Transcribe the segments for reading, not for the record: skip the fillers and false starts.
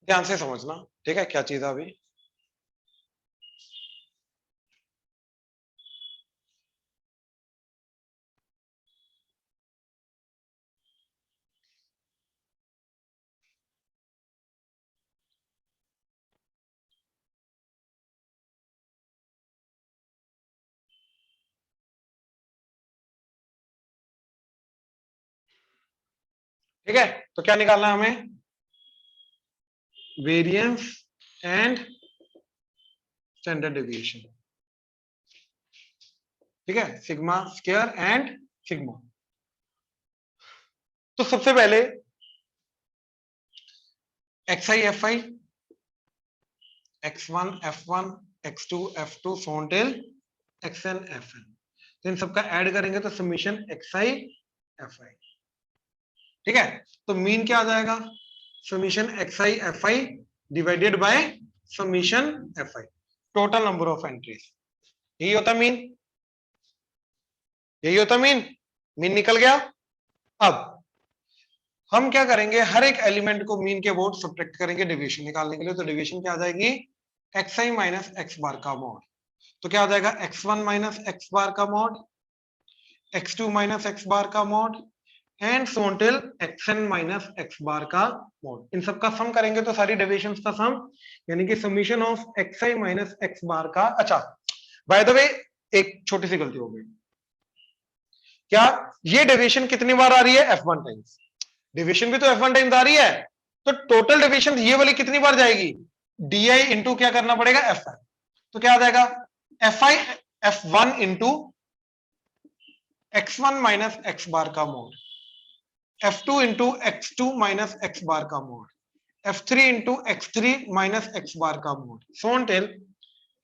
ध्यान से समझना, ठीक है, क्या चीज है अभी। ठीक है, तो क्या निकालना है हमें, वेरिएंस एंड स्टैंडर्ड डेविएशन। ठीक है, सिग्मा स्क्वायर एंड सिग्मा। तो सबसे पहले एक्स आई एफ आई, x1 f1 x2 f2 सो टिल xn fn, तो इन सबका ऐड करेंगे तो समीशन xi fi। ठीक है, तो मीन क्या आ जाएगा, summation xi fi divided by summation fi, total number of entries. यही होता मीन, यही होता मीन। मीन निकल गया। अब हम क्या करेंगे, हर एक एलिमेंट को मीन के अबाउट सब्ट्रैक्ट करेंगे डेविएशन निकालने के लिए। तो डेविएशन क्या आ जाएगी, xi माइनस एक्स बार का मॉड। तो क्या आ जाएगा, x1 माइनस एक्स बार का mod, x2 minus x bar का mod and so till xn minus x bar का मॉड। इन सबका सम करेंगे तो सारी डेविएशंस का सम, यानी कि summation of xi minus x bar का। अच्छा, बाय द वे एक छोटी सी गलती हो गई, क्या ये डेविएशन कितनी बार आ रही है, f1 टाइम्स। डेविएशन भी तो f1 टाइम्स आ रही है, तो टोटल डेविएशन ये वाली कितनी बार जाएगी, di इंटू क्या करना पड़ेगा, fi। तो क्या आ जाएगा, fi f1 into x1 minus x bar का mod, f2 into x2 minus x bar का mod, f3 into x3 minus x bar का mod, so till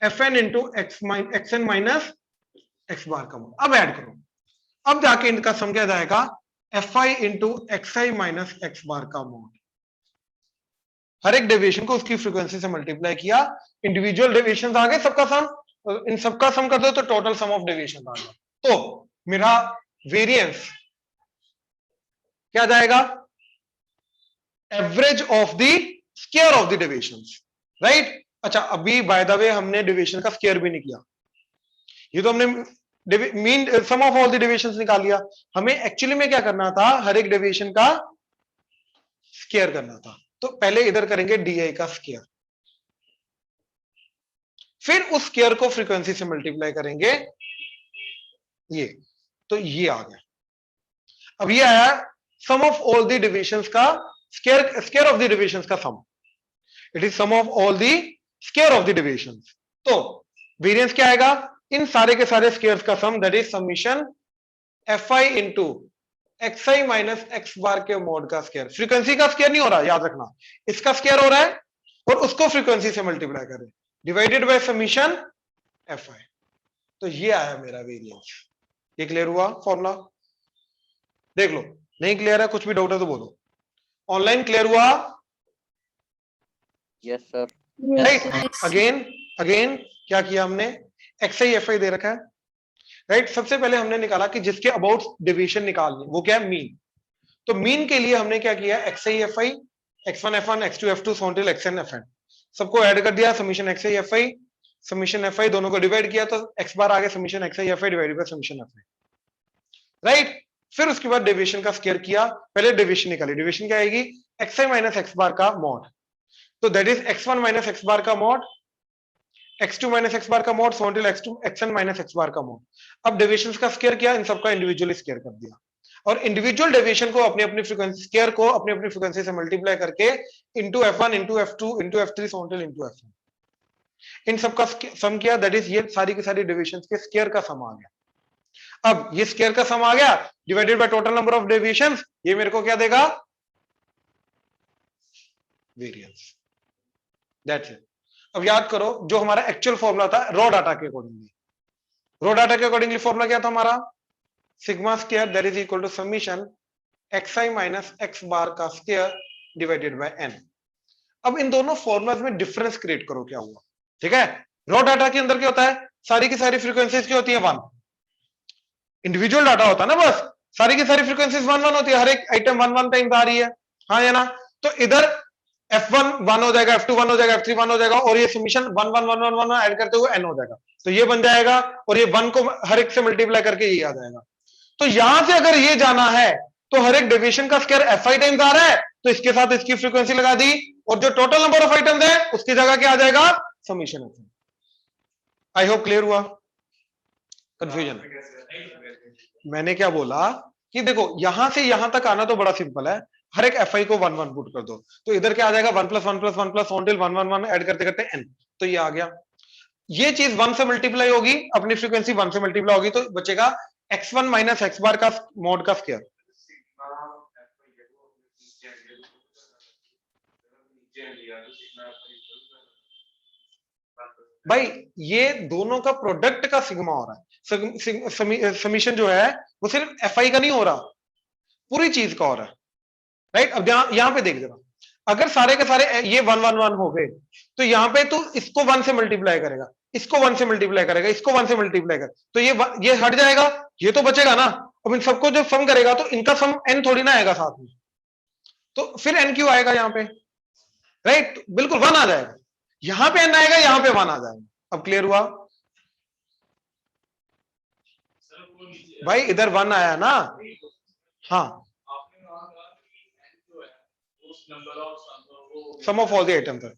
fn into xn minus x bar का mod. अब add करो, अब जाके इनका सम क्या जाएगा, fi into xi minus x bar का मोड। हर एक डेविएशन को उसकी फ्रीक्वेंसी से मल्टीप्लाई किया, इंडिविजुअल डेविएशन आ गए, सबका सम, इन सबका सम कर दो तो टोटल सम ऑफ डेविएशन आ गया। तो मेरा वेरिएंस क्या जाएगा, average of the square of the deviations, right. अच्छा, अभी बाय द वे हमने डेविएशन का स्क्वायर भी नहीं किया, ये तो हमने mean sum of all the deviations निकाल लिया। हमें एक्चुअली में क्या करना था, हर एक डेविएशन का स्क्वायर करना था। तो पहले इधर करेंगे डी का स्क्वायर, फिर उस स्क्वायर को फ्रीक्वेंसी से मल्टीप्लाई करेंगे, ये तो ये आ गया। अब ये आया sum of all the deviations का square, square of the deviations का sum, it is sum of all the square of the deviations. तो वेरिएंस क्या आएगा, इन सारे के सारे स्क्वायर्स का sum, that is summation fi into xi minus x bar के मोड का स्क्वायर। फ्रीक्वेंसी का स्क्वायर नहीं हो रहा, याद रखना, इसका स्क्वायर हो रहा है और उसको फ्रीक्वेंसी से मल्टीप्लाई करें, डिवाइडेड बाय समीशन fi। तो ये आया मेरा वेरिएंस। ये क्लियर हुआ फॉर्मूला, देख लो। नहीं क्लियर है, कुछ भी डाउट है तो बोलो। ऑनलाइन क्लियर हुआ, yes sir. Right. Again again क्या किया हमने, xi fi दे रखा है, राइट। सबसे पहले हमने निकाला कि जिसके अबाउट डेविएशन निकालनी, वो क्या है, मीन। तो मीन के लिए हमने क्या किया, xi fi, x1 f1 x2 f2 सो टिल xn fn, सबको ऐड कर दिया, summation xi fi summation fi दोनों को डिवाइड किया, तो x बार आ गया summation xi fi divided by summation fi, right. फिर उसके बाद डेविएशन का स्क्वायर किया, पहले डेविएशन निकाली, डेविएशन क्या आएगी, xi माइनस एक्स बार का मॉड, तो that is x1 minus x bar का mod, x2 minus x bar का mod, so till x2 xn minus x bar का मॉड। अब डेविएशंस का स्क्वायर किया, इन सबका इंडिविजुअली स्क्वायर कर दिया, और इंडिविजुअल डेविएशन को अपनी अपनी फ्रीक्वेंसी, स्क्वायर को अपनी अपनी फ्रीक्वेंसी से मल्टीप्लाई करके into f1 into f2 into f3 so till into f1, इन सबका सम किया, दैट इज ये सारी की सारी डेविएशंस के स्क्वायर का सम आ गया। अब ये स्क्वायर का सम आ गया divided by total number of deviations, ये मेरे को क्या देगा, वेरिएंस, दैट्स इट। अब याद करो, जो हमारा एक्चुअल फॉर्मूला था रॉ डाटा के अकॉर्डिंगली, रॉ डाटा के अकॉर्डिंगली फॉर्मूला क्या था हमारा, sigma square that is equal to summation xi minus x bar का स्क्वायर डिवाइडेड बाय n। अब इन दोनों फॉर्मूलाज में डिफरेंस क्रिएट करो, क्या हुआ, ठीक है। रॉ डाटा के अंदर क्या होता है, सारी की सारी फ्रीक्वेंसीज क्या होती है, 1। इंडिविजुअल डाटा होता है ना, बस सारी की सारी फ्रीक्वेंसीज 1 1 होती है, हर एक आइटम 1 1 टाइम्स आ रही है, हाँ या ना। तो इधर F1 1 हो जाएगा, F2 1 हो जाएगा, F3 1 हो जाएगा, और ये समीशन 1 1 1 1 1 ऐड करते हुए n हो जाएगा। तो ये बन जाएगा, और ये 1 को हर एक से मल्टीप्लाई करके ये आ जाएगा। तो यहां से अगर ये जाना है तो हर एक डेविएशन का स्क्वायर fi टाइम्स आ रहा है, तो इसके साथ इसकी फ्रीक्वेंसी लगा दी, और जो टोटल नंबर ऑफ आइटम्स है उसकी जगह क्या आ जाएगा, समीशन। आई होप क्लियर हुआ, कंफ्यूजन? मैंने क्या बोला कि देखो यहां से यहां तक आना तो बड़ा सिंपल है, हर एक fi को 1 1 पुट कर दो, तो इधर क्या आ जाएगा 1 + 1 + 1 + 1 1 1 1 ऐड करते करते n, तो ये आ गया। ये चीज 1 से मल्टीप्लाई होगी, अपनी फ्रीक्वेंसी 1 से मल्टीप्लाई होगी, तो बचेगा x1 - x बार का मॉड का स्क्वायर। भाई ये दोनों का प्रोडक्ट का सिग्मा हो रहा है, समीशन जो है वो सिर्फ fi का नहीं हो रहा, पूरी चीज का हो रहा है, राइट। अब यहां पे देख जरा, अगर सारे के सारे ये 1 1 1 हो गए, तो यहां पे तू इसको 1 से मल्टीप्लाई करेगा, इसको 1 से मल्टीप्लाई करेगा, इसको 1 से मल्टीप्लाई कर, तो ये हट जाएगा, ये तो बचेगा ना। अब इन सबको जब सम करेगा तो इनका सम n थोड़ी ना आएगा साथ में, तो फिर n क्यों आएगा यहाँ पे, राइट, बिल्कुल 1 आ जाएगा, यहां पे n आएगा, यहां पे 1 आ जाएगा। अब क्लियर हुआ भाई, इधर 1 आया ना, हाँ, सम ऑफ ऑल द आइटम्स है,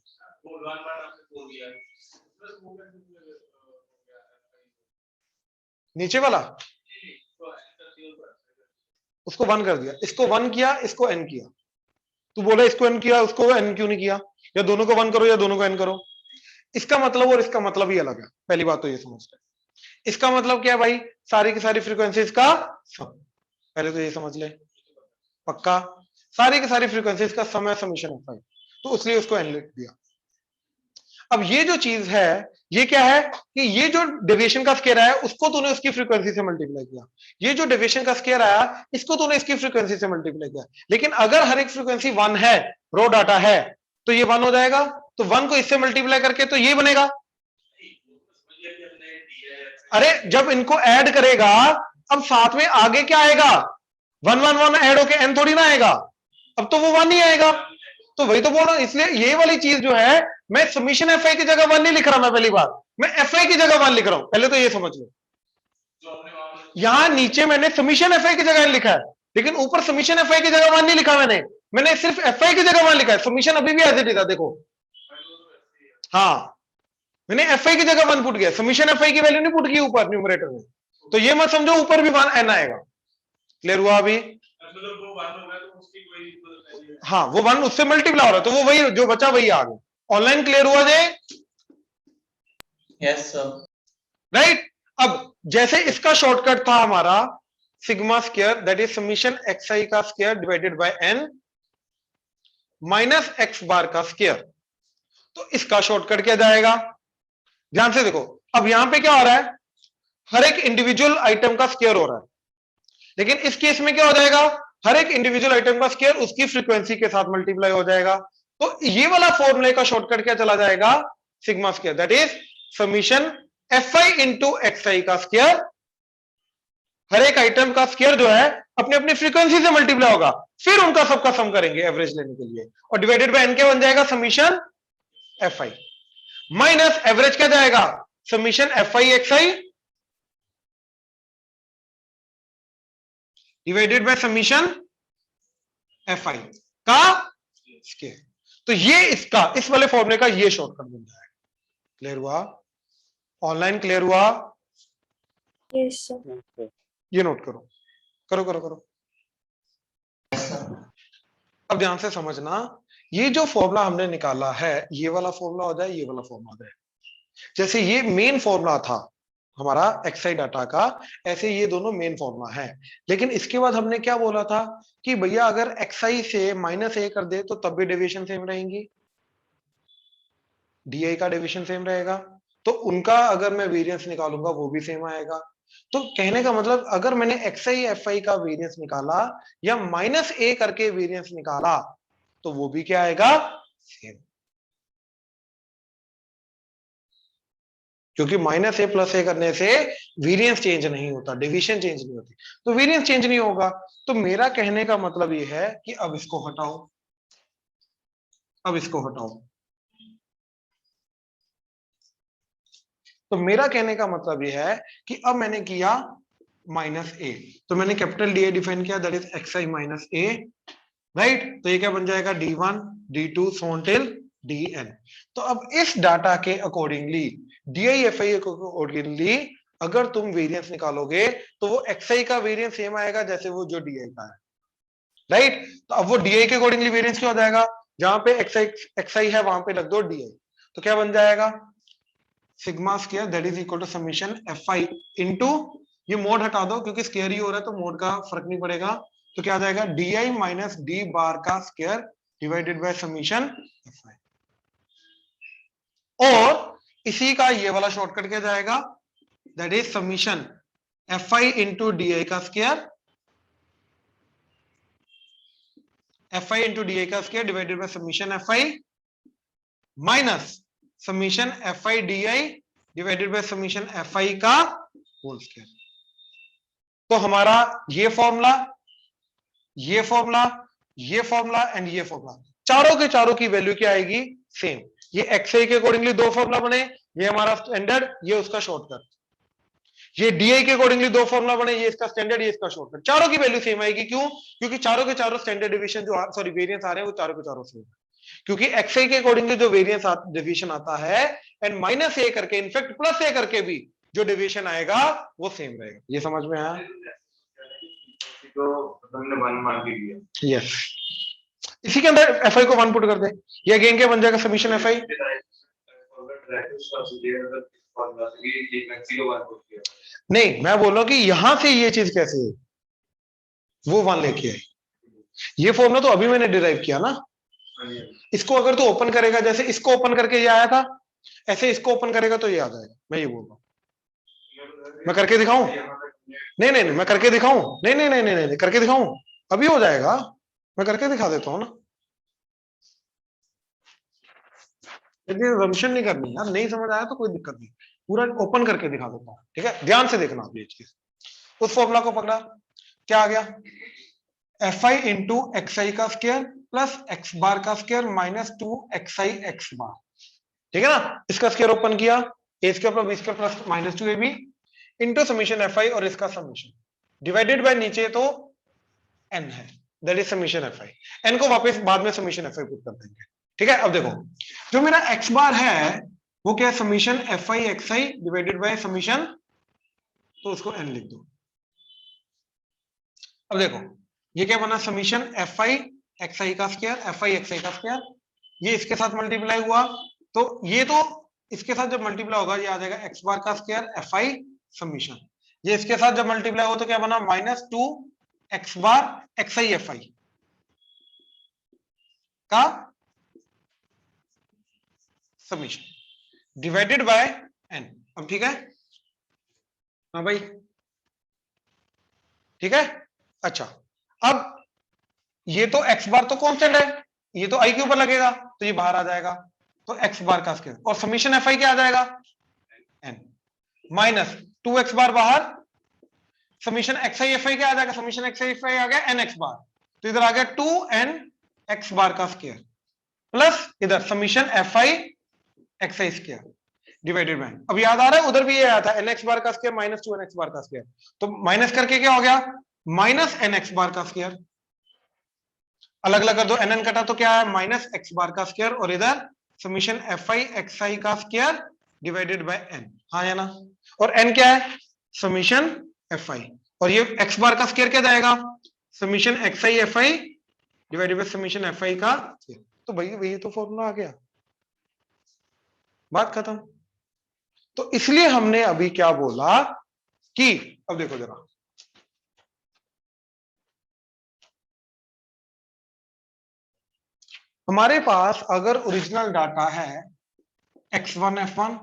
नीचे वाला उसको 1 कर दिया, इसको 1 किया, इसको n किया, तू बोला इसको n किया, उसको n क्यों नहीं किया, या दोनों को 1 करो या दोनों को n करो, इसका मतलब और इसका मतलब ही अलग है, पहली बात तो ये समझ ले। इसका मतलब क्या है भाई, सारी की सारी फ्रीक्वेंसीज का सम, पहले तो ये समझ ले, पक्का, सारी की सारी फ्रीक्वेंसीज का सम है समीशन ऑफ फाइव, तो इसलिए उसको n लिख दिया। अब ये जो चीज है ये क्या है कि ये जो डेविएशन का स्क्वायर आया उसको तूने उसकी फ्रीक्वेंसी से मल्टीप्लाई किया, ये जो डेविएशन का स्क्वायर आया इसको तूने इसकी फ्रीक्वेंसी से मल्टीप्लाई किया, लेकिन अगर हर एक फ्रीक्वेंसी 1 है, रो डाटा है, तो ये 1 हो जाएगा, तो 1 को इससे मल्टीप्लाई करके तो ये बनेगा। अरे जब इनको ऐड करेगा, अब साथ में आगे क्या आएगा, 1 1 1 ऐड होके n थोड़ी ना आएगा, अब तो वो 1 ही आएगा, तो वही तो बोल रहा हूं, इसलिए ये वाली चीज जो है, मैं समीशन fi की जगह 1 नहीं लिख रहा, मैं पहली बार मैं fi की जगह 1 लिख रहा हूं, पहले तो ये समझ लो। यहां नीचे मैंने समीशन fi की जगह लिखा है, लेकिन ऊपर समीशन fi की जगह 1 नहीं लिखा, मैंने सिर्फ fi की जगह 1 लिखा है, समीशन अभी भी एज इट इज है, देखो, हाँ, मैंने fi की जगह 1 पुट किया, समीशन fi की वैल्यू नहीं पुट की ऊपर न्यूमरेटर में, तो ये मत समझो ऊपर भी 1 n आएगा। क्लियर हुआ अभी? हाँ, वो 1 उससे मल्टीप्लाई हो रहा है, तो वो वही जो बचा वही आ गया। ऑनलाइन क्लियर हुआ जे? Yes sir. राइट, अब जैसे इसका शॉर्टकट था हमारा sigma square, that is summation xi का square divided bye n minus x बार का स्क्वायर, तो इसका शॉर्टकट क्या जाएगा, ध्यान से देखो, अब यहां पे क्या हो रहा है, हर एक इंडिविजुअल आइटम का स्क्वायर हो रहा है, लेकिन इस केस में क्या हो जाएगा, हर एक इंडिविजुअल आइटम का स्क्वायर उसकी फ्रीक्वेंसी के साथ मल्टीप्लाई हो जाएगा, तो ये वाला फॉर्मूले का शॉर्टकट क्या चला जाएगा, sigma square, that is summation fi into xi का स्क्वायर, हर एक आइटम का स्क्वायर जो है अपनी अपनी फ्रीक्वेंसी से मल्टीप्लाई होगा, फिर उनका सबका सम करेंगे एवरेज लेने के लिए, और डिवाइडेड बाय n क्या बन जाएगा, समीशन fi माइनस एवरेज क्या जाएगा, summation fi xi divided by summation fi का स्क्वायर, तो ये इसका इस वाले फॉर्मूले का ये शॉर्टकट बन जाएगा। क्लियर हुआ? ऑनलाइन क्लियर हुआ? Yes sir. ये नोट करो, करो करो करो। अब ध्यान से समझना, ये जो फॉर्मूला हमने निकाला है, ये वाला फॉर्मूला हो जाए, ये वाला फॉर्मूला हो जाए, जैसे ये मेन फॉर्मूला था हमारा xi डाटा का, ऐसे ये दोनों मेन फॉर्मूला है, लेकिन इसके बाद हमने क्या बोला था कि भैया अगर xi से -a कर दे तो तब भी डेविएशन सेम रहेंगी, di का डेविएशन सेम रहेगा, तो उनका अगर मैं वेरिएंस निकालूंगा वो भी सेम आएगा। तो कहने का मतलब अगर मैंने xi fi का वेरिएंस निकाला या -a करके वेरिएंस निकाला तो वो भी क्या आएगा, सेम, क्योंकि -a + a करने से वेरिएंस चेंज नहीं होता, डेविएशन चेंज नहीं होती, तो वेरिएंस चेंज नहीं होगा। तो मेरा कहने का मतलब ये है कि अब इसको हटाओ, अब इसको हटाओ। तो मेरा कहने का मतलब यह है कि अब मैंने किया -a, तो मैंने कैपिटल डी डिफाइन किया, that is xi minus a, right. तो ये क्या बन जाएगा, d1 d2 so till dn। तो अब इस डाटा के अकॉर्डिंगली DIFI के अकॉर्डिंगली अगर तुम वेरिएंस निकालोगे तो वो xi का वेरिएंस सेम आएगा जैसे वो जो di का है, राइट। तो अब वो di के अकॉर्डिंगली वेरिएंस क्या हो जाएगा, जहां पे xi है वहां पे लग दो di, तो क्या बन जाएगा, sigma square that is equal to summation fi into, ये मोड हटा दो क्योंकि स्क्वायर ही हो रहा है तो मोड का फर्क नहीं पड़ेगा, तो क्या आ जाएगा di माइनस d बार का square divided by summation fi। और इसी का ये वाला शॉर्टकट क्या जाएगा, that is summation fi into di का स्क्वायर, fi इंटू di का square divided by summation fi minus summation fi di divided by summation fi का होल स्क्वायर। तो हमारा ये फॉर्मूला, ये फॉर्मूला, ये फॉर्मूला एंड ये फॉर्मूला, चारों के चारों की वैल्यू क्या आएगी, सेम। ये xi के अकॉर्डिंगली दो फॉर्मूला बने, ये हमारा स्टैंडर्ड, ये उसका शॉर्टकट। ये di के अकॉर्डिंगली दो फॉर्मूला बने, ये इसका स्टैंडर्ड, ये इसका शॉर्टकट। चारों की वैल्यू सेम आएगी, क्यों, क्योंकि चारों के चारों स्टैंडर्ड डिवीजन जो सॉरी वेरिएंस आ रहे हैं वो चारों के चारों सेम, क्योंकि xi के अकॉर्डिंगली जो वेरिएंस डिवीजन आता है एंड -a करके इनफैक्ट +a करके भी जो डिवीजन आएगा वो सेम रहेगा। ये समझ में आया, तो हमने 1 मान के लिया। यस। इसी के अंदर fi को 1 पुट कर दे, ये अगेन क्या बन जाएगा, समीशन fi। नहीं, मैं बोल रहा हूं कि यहां से ये चीज कैसे है, वो 1 लेके आए, ये फॉर्मूला तो अभी मैंने डिराइव किया ना। इसको अगर तो ओपन करेगा, जैसे इसको ओपन करके ये आया था, ऐसे इसको ओपन करेगा तो ये आ जाएगा। मैं ये बोल रहा हूं, मैं करके दिखाऊं, नहीं नहीं नहीं मैं करके दिखाऊं, नहीं नहीं नहीं नहीं नहीं करके दिखाऊं, अभी हो जाएगा, मैं करके दिखा देता हूं ना। लेकिन रमशन नहीं करनी यार, नहीं समझ आया तो कोई दिक्कत नहीं, पूरा ओपन करके दिखा देता हूं, ठीक है, ध्यान से देखना आप ये चीज। उस फॉर्मूला को पकड़ा, क्या आ गया, fi इंटू xi का स्क्वायर प्लस x बार का स्क्वायर माइनस 2xi x बार, ठीक है ना। इसका स्क्वायर ओपन किया, a square plus b square plus minus 2ab into summation fi और इसका समीशन डिवाइडेड बाय नीचे तो n है, that is summation fi। n को वापस बाद में समीशन fi पुट कर देंगे, ठीक है। अब देखो जो मेरा x बार है वो क्या है, summation fi xi divided by summation, तो उसको n लिख दो। अब देखो ये क्या बना, समीशन fi xi का स्क्वायर, fi xi का स्क्वायर, ये इसके साथ मल्टीप्लाई हुआ, तो ये तो इसके साथ जब मल्टीप्लाई होगा ये आ जाएगा x बार का स्क्वायर fi समीशन, ये इसके साथ जब मल्टीप्लाई हो तो क्या बना, -2x बार xi fi का समीशन डिवाइडेड बाय n। अब ठीक है, हाँ भाई ठीक है। अच्छा अब ये तो x बार तो कांस्टेंट है, ये तो i के ऊपर लगेगा तो ये बाहर आ जाएगा, तो x बार का स्क्वायर और समीशन fi क्या आ जाएगा, n माइनस 2x बार बाहर, समीशन xi fi क्या आ जाएगा, समीशन xi fi आ गया nx बार, तो इधर आ गया 2n x बार का स्क्वायर प्लस इधर summation fi xi square divided bye. अब याद आ रहा है उधर भी ये आया था nx बार का स्क्वायर माइनस 2nx बार का स्क्वायर, तो माइनस करके क्या हो गया, माइनस nx बार का स्क्वायर, अलग अलग कर दो, nn कटा तो क्या है, माइनस x बार का स्क्वायर और इधर समीशन fi xi का स्क्वायर डिवाइडेड बाय n, हाँ या ना। और n क्या है, समीशन fi, और ये x बार का स्क्वायर क्या जाएगा, summation xi fi divided by summation fi का, तो भाई वही तो फॉर्मूला आ गया, बात खत्म। तो इसलिए हमने अभी क्या बोला कि अब देखो जरा, हमारे पास अगर ओरिजिनल डाटा है x1 f1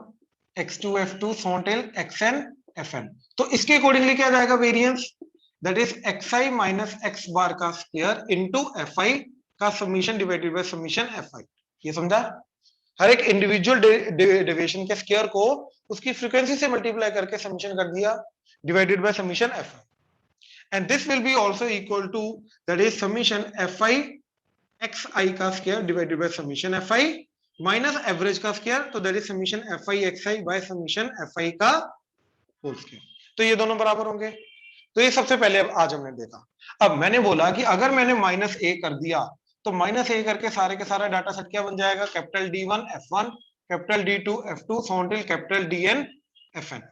x2 f2 सो टिल xn fn, तो इसके अकॉर्डिंगली क्या जाएगा variance, that is xi minus x बार का स्क्वायर इनटू fi का summation divided by summation fi। ये समझा, हर एक इंडिविजुअल डेविएशन के स्क्वायर को उसकी फ्रीक्वेंसी से मल्टीप्लाई करके समीशन कर दिया divided by summation fi, and this will be also equal to that is summation fi x i का square divided by summation F I minus average का square, तो that is summation F i x i by summation F I का whole square. तो ये दोनों बराबर होंगे। तो ये सबसे पहले आज हमने देखा। अब मैंने बोला कि अगर मैंने माइनस ए कर दिया तो माइनस ए करके सारे के सारा डाटा सेट क्या बन जाएगा, capital D one F one, capital D two F two, so on till capital D N F N,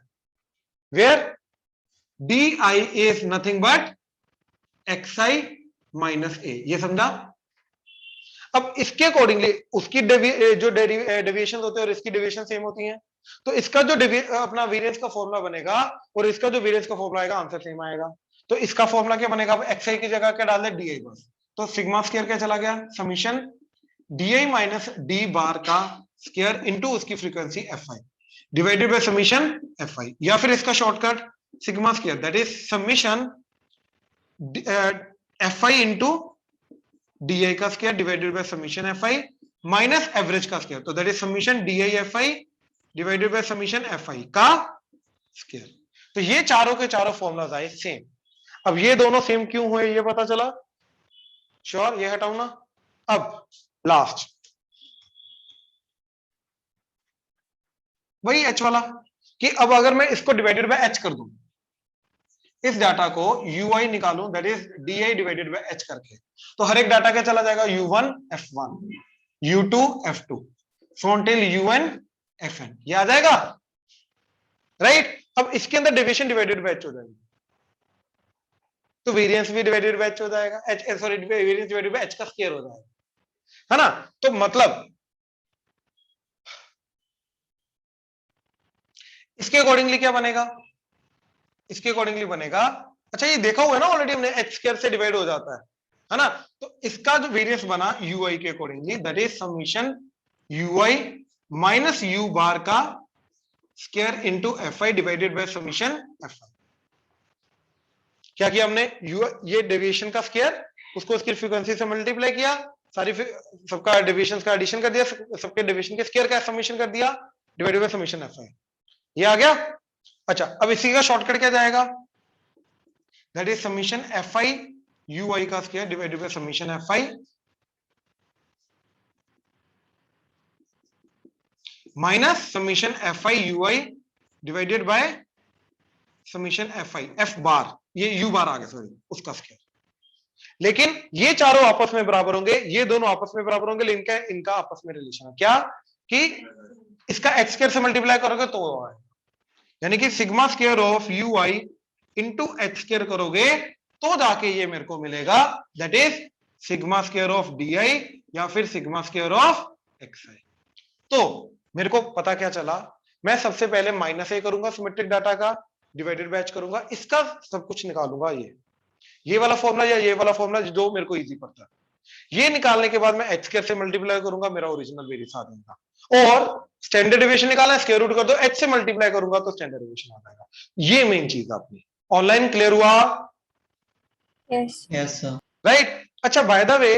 where D I is nothing but X I minus A. ये समझा। अब इसके अकॉर्डिंगली उसकी जो डेविएशन होते हैं और इसकी डेविएशन सेम होती हैं, तो इसका जो अपना वेरिएंस का फॉर्मूला बनेगा और इसका जो वेरिएंस का फॉर्मूला आएगा, आंसर सेम आएगा। तो इसका फॉर्मूला क्या बनेगा, अब एक्स आई की जगह क्या डाल दे, डी आई बस। तो सिग्मा स्क्वायर क्या चला गया, summation D I minus D bar का स्क्वायर इनटू उसकी frequency F I divided by summation F I, या फिर इसका shortcut sigma square that is summation F I into D I का square divided by summation F I minus average का square, तो that is summation D I F I divided by summation F I का square. तो ये चारों के चारों formulas आए सेम। अब ये दोनों सेम क्यों हुए ये पता चला, श्योर, ये हटाऊ ना। अब लास्ट वही एच वाला, कि अब अगर मैं इसको डिवाइडेड बाय एच कर दूं, इस डाटा को यू आई निकालूं that is D I divided by H करके, तो हर एक डाटा क्या चला जाएगा, u1 f1, u2 f2, फ्रंटिल un fn, ये आ जाएगा राइट। अब इसके अंदर डेविएशन डिवाइडेड बाय एच हो जाएगी, तो वेरिएंस भी डिवाइडेड बाय एच हो जाएगा, H sorry variance divided by H का स्क्वायर हो जाएगा, है ना। तो मतलब इसके अकॉर्डिंगली क्या बनेगा, इसके अकॉर्डिंगली बनेगा, अच्छा ये देखा हुआ है ना ऑलरेडी हमने, एच स्क्वायर से डिवाइड हो जाता है ना। तो इसका जो वेरिएंस बना यू आई के accordingly that is summation U I minus U bar का square into F I divided by summation F I. क्या किया हमने, ये डेविएशन का स्क्वायर, उसको उसकी फ्रीक्वेंसी से मल्टीप्लाई किया, सारी सबका डेविएशन का एडिशन कर दिया, सबके डेविएशन के स्क्वायर का समीशन कर दिया divided by summation F I, ये आ गया। अच्छा अब इसी का शॉर्टकट क्या जाएगा, that is summation F I U I का square divided by summation F I minus summation F I U I divided by summation F I F bar, ये यू बार आ गया सॉरी, उसका स्क्वायर। लेकिन ये चारों आपस में बराबर होंगे, ये दोनों आपस में बराबर होंगे, लेकिन इनका आपस में रिलेशन है क्या, कि इसका एक्स स्क्वायर से मल्टीप्लाई करोगे तो है, यानी कि sigma square of you I into x square करोगे तो जाके ये मेरे को मिलेगा, that is sigma square of D I या फिर सिग्मा स्क्वायर ऑफ एक्स आई। तो मेरे को पता क्या चला, मैं सबसे पहले माइनस ए करूंगा सिमेट्रिक डाटा का, डिवाइडेड बाय एच करूंगा, इसका सब कुछ निकालूंगा, ये वाला फॉर्मूला या ये वाला फॉर्मूला जो मेरे को इजी पड़ता है, ये निकालने के बाद मैं एच स्क्वायर से मल्टीप्लाई करूंगा, मेरा ओरिजिनल वेरिएंस आ जाएगा, और स्टैंडर्ड डेविएशन निकालना है, स्क्वायर रूट कर दो, एच से मल्टीप्लाई करूंगा तो स्टैंडर्ड डेविएशन आ जाएगा। ये मेन चीज आपने ऑनलाइन क्लियर हुआ, Yes. Yes sir. राइट। अच्छा by the way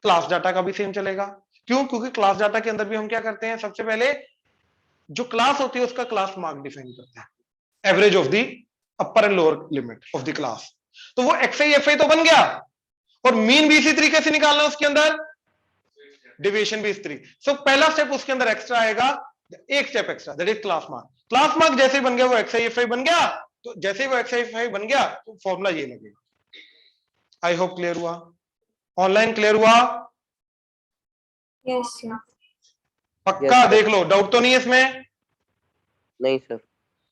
class data का भी सेम चलेगा, क्यों, क्योंकि क्लास डाटा के अंदर भी हम क्या करते हैं, सबसे पहले जो क्लास होती है उसका क्लास मार्क डिफाइन करते हैं, average of the upper and lower limit of the class, तो वो एक्स आई एफ आई तो बन गया, और मीन भी इसी तरीके से निकालना उसके अंदर, डिविएशन भी इस तरीके। सो पहला स्टेप उसके अंदर एक्स्ट्रा आएगा, एक step extra that is class mark. Class mark जैसे ही बन गया वो एक्स आई एफ आई बन गया, तो जैसे ही वो एक्स आई एफ आई बन गया तो फॉर्मूला ये लगेगा। आई होप क्लियर हुआ, ऑनलाइन क्लियर हुआ, Yes, sir. पक्का Yes, sir. देख लो, डाउट तो नहीं है इसमें, नहीं सर।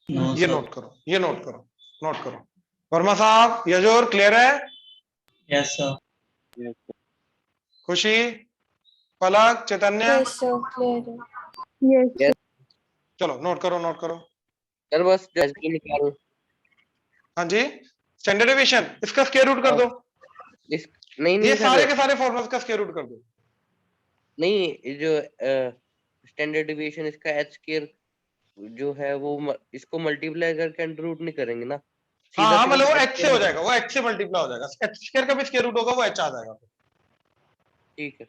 नो ये सर। नोट करो, ये नोट करो, नोट करो। वर्मा साहब, यजोर क्लियर है, यस सर। खुशी, पलक, चैतन्य, Yes, sir. Clear. Yes. चलो नोट करो, नोट करो। सर बस जज की निकाल, हाँ जी, स्टैंडर्ड डेविएशन इसका स्क्वायर रूट कर दो, इस नहीं ये नहीं सारे सर, के सारे फॉर्मूलास का स्क्वायर रूट कर दो। नहीं ये जो स्टैंडर्ड डिविएशन इसका एच स्क्वायर जो है वो इसको मल्टीप्लाई करके अंडर रूट नहीं करेंगे ना, हाँ सीधा हाँ, मतलब वो सीधा एच से हो जाएगा, वो एच से मल्टीप्लाई हो जाएगा, एच स्क्वायर का भी स्क्वायर रूट होगा, वो एच आ जाएगा। ठीक है।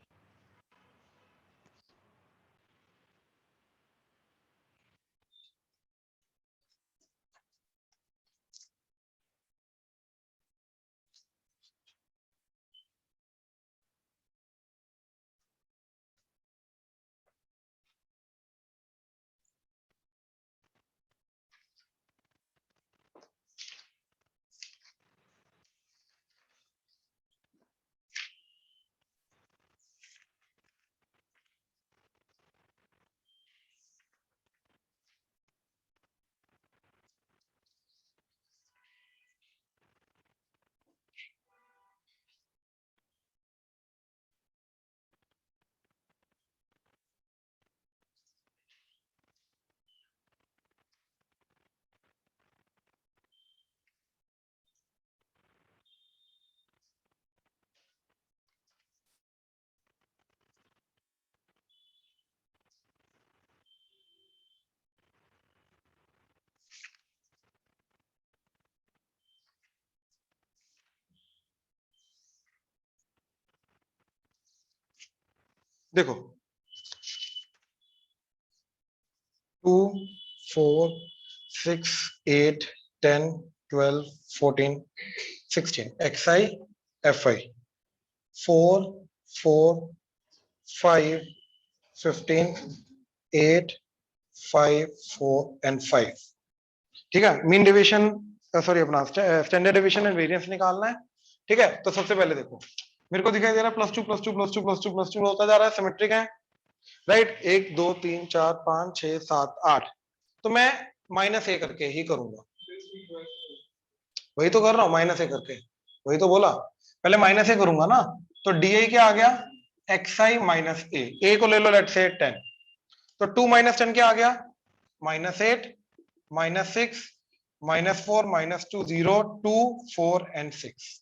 देखो 2 4 6 8 10 12 14 16 xi fi 4 4 5 15 8 5 4 and 5। ठीक है, मीन डिवीजन सॉरी अपना स्टैंडर्ड डिवीजन एंड वेरिएंस निकालना है। ठीक है, तो सबसे पहले देखो मेरे को दिखाई दे रहा है +2 +2 +2 +2 +2 होता जा रहा है, सिमेट्रिक है राइट। 1 2 3 4 5 6 7 8, तो मैं -a करके ही करूंगा, वही तो कर रहा हूं -a करके, वही तो बोला पहले -a करूंगा ना। तो di क्या आ गया xi माइनस a को ले लो लेट्स से 10, तो 2 - 10 क्या आ गया -8 -6 -4 -2 0 2 4 and 6।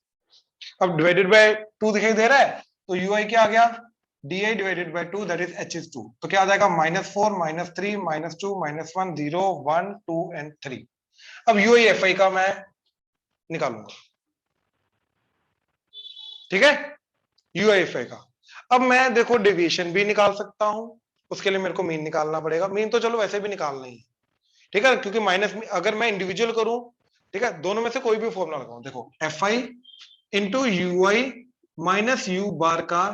अब डिवाइडेड बाय 2 दिखाई दे रहा है, तो ui क्या आ गया di divided by 2 that is h is 2, तो क्या आ जाएगा -4 -3 -2 -1 0 1 2 and 3। अब UIFI का मैं निकालूंगा, ठीक है UIFI का। अब मैं देखो डेविएशन भी निकाल सकता हूं, उसके लिए मेरे को मीन निकालना पड़ेगा। मीन तो चलो वैसे भी निकालना ही है, ठीक है, क्योंकि माइनस अगर मैं इंडिविजुअल करूं, ठीक है, दोनों में से कोई भी फॉर्मूला लगाऊं, देखो FI into UI minus U बार का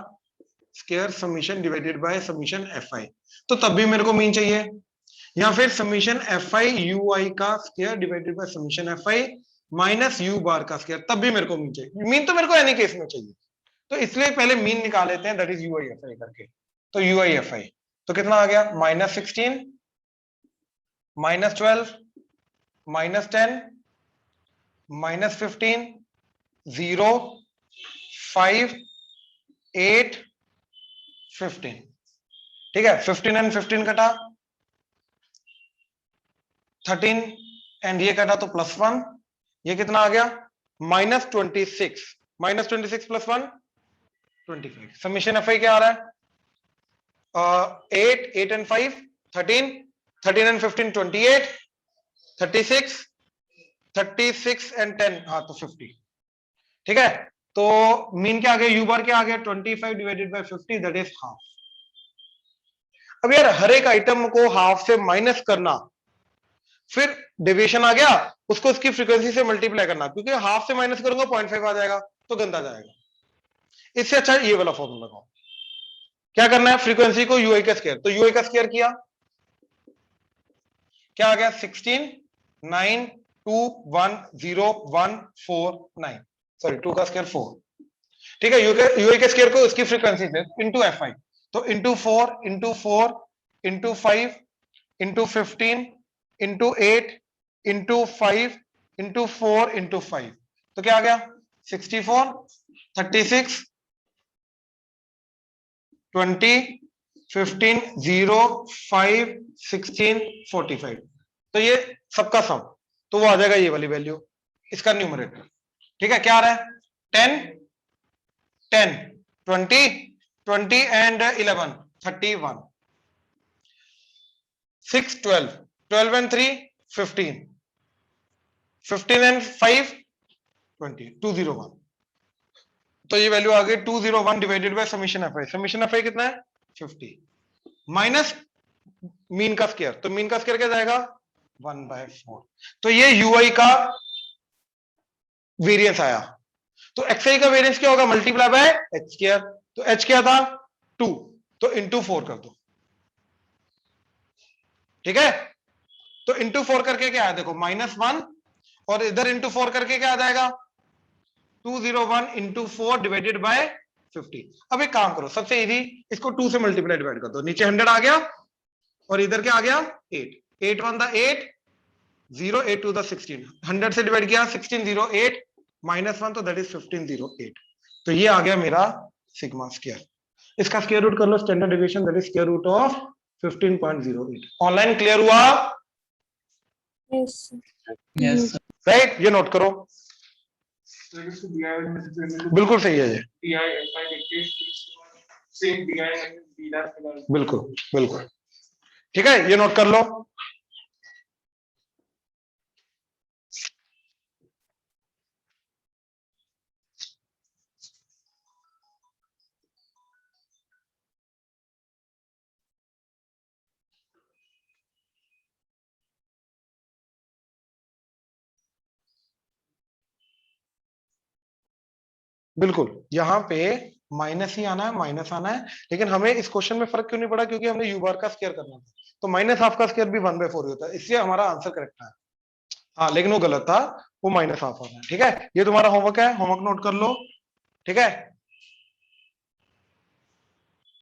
square summation divided by summation FI, तो तब भी मेरे को मीन चाहिए, या फिर समीशन FI UI का square divided by summation FI minus U बार का स्क्वायर, तब भी मेरे को मीन चाहिए। मीन तो मेरे को एनी केस में चाहिए, तो इसलिए पहले मीन निकाल लेते हैं, दैट इज UIFI करके। तो UIFI तो कितना आ गया -16 -12 -10 -15 0 5 8 15। ठीक है, 15 एंड 15 कटा, 13 एंड ये कटा तो +1, ये कितना आ गया -26 -26 +1 25। समीशन FI क्या आ रहा है 8 8 and 5 13 13 and 15 28 36 36 and 10 हाँ तो 50। ठीक है, तो मीन क्या आ गया यू बार क्या आ गया 25 divided by 50 that is half. अब यार हर एक आइटम को हाफ से माइनस करना, फिर डेविएशन आ गया, उसको उसकी फ्रीक्वेंसी से मल्टीप्लाई करना, क्योंकि हाफ से माइनस करूंगा 0.5 आ जाएगा तो गंदा जाएगा। इससे अच्छा ये वाला फॉर्मूला लगाओ। क्या करना है, फ्रीक्वेंसी को यूआई का स्क्वायर, तो यूआई का स्क्वायर किया क्या आ गया 16 9 2 1 0 1 4 9, सॉरी 2 का स्क्वायर 4। ठीक है, यूआई के स्क्वायर को उसकी फ्रीक्वेंसी से इनटू FI, तो into 4 into 4 into 5 into 15 into 8 into 5 into 4 into 5, तो क्या आ गया 64 36 20 15 0 5 16 45, तो ये सबका सम, तो वो आ जाएगा ये वाली वैल्यू, इसका न्यूमरेटर। ठीक है, क्या आ रहा है 10 10 20 20 एंड 11 31 6 12 12 and 3 15 15 and 5 20 201, तो ये वैल्यू आ गई 201 divided by summation FI। Summation FI कितना है 50 माइनस मीन का स्क्वायर, तो मीन का स्क्वायर क्या जाएगा 1/4, तो ये UI का वेरिएंस आया। तो XI का वेरिएंस क्या होगा मल्टीप्लाई बाय h स्क्वायर, तो h क्या था 2, तो इंटू 4 कर दो। ठीक है, तो इंटू 4 करके क्या आया देखो -1, और इधर इंटू 4 करके क्या आ जाएगा 201 इंटू 4 डिवाइडेड बाय 50। अब एक काम करो सबसे इजी, इसको 2 से मल्टीप्लाई डिवाइड कर दो, नीचे 100 आ गया और इधर क्या आ गया 8 8 1 द 8 0 8 2 द 16, 100 से डिवाइड किया 1608 -1, तो दैट इज 1508, तो ये आ गया मेरा सिग्मा स्क्वायर। इसका स्क्वायर रूट कर लो, standard deviation that is square root of 15.08। Online clear हुआ Yes. Yes, sir. राइट, ये नोट करो, तो इसको DI में बिल्कुल सही है ये, DI FI देखिए सेम DI D dash के बाद बिल्कुल बिल्कुल ठीक है, ये नोट कर लो। बिल्कुल यहाँ पे माइनस ही आना है, माइनस आना है, लेकिन हमें इस क्वेश्चन में फर्क क्यों नहीं पड़ा, क्योंकि हमने यू बार का स्क्वायर करना था, तो माइनस हाफ का स्क्वायर भी 1/4 ही होता है, इसलिए हमारा आंसर करेक्ट है। हाँ लेकिन वो गलत था, वो माइनस हाफ आना है। ठीक है, ये तुम्हारा होमवर्क है, होमवर्क नोट कर लो। ठीक है,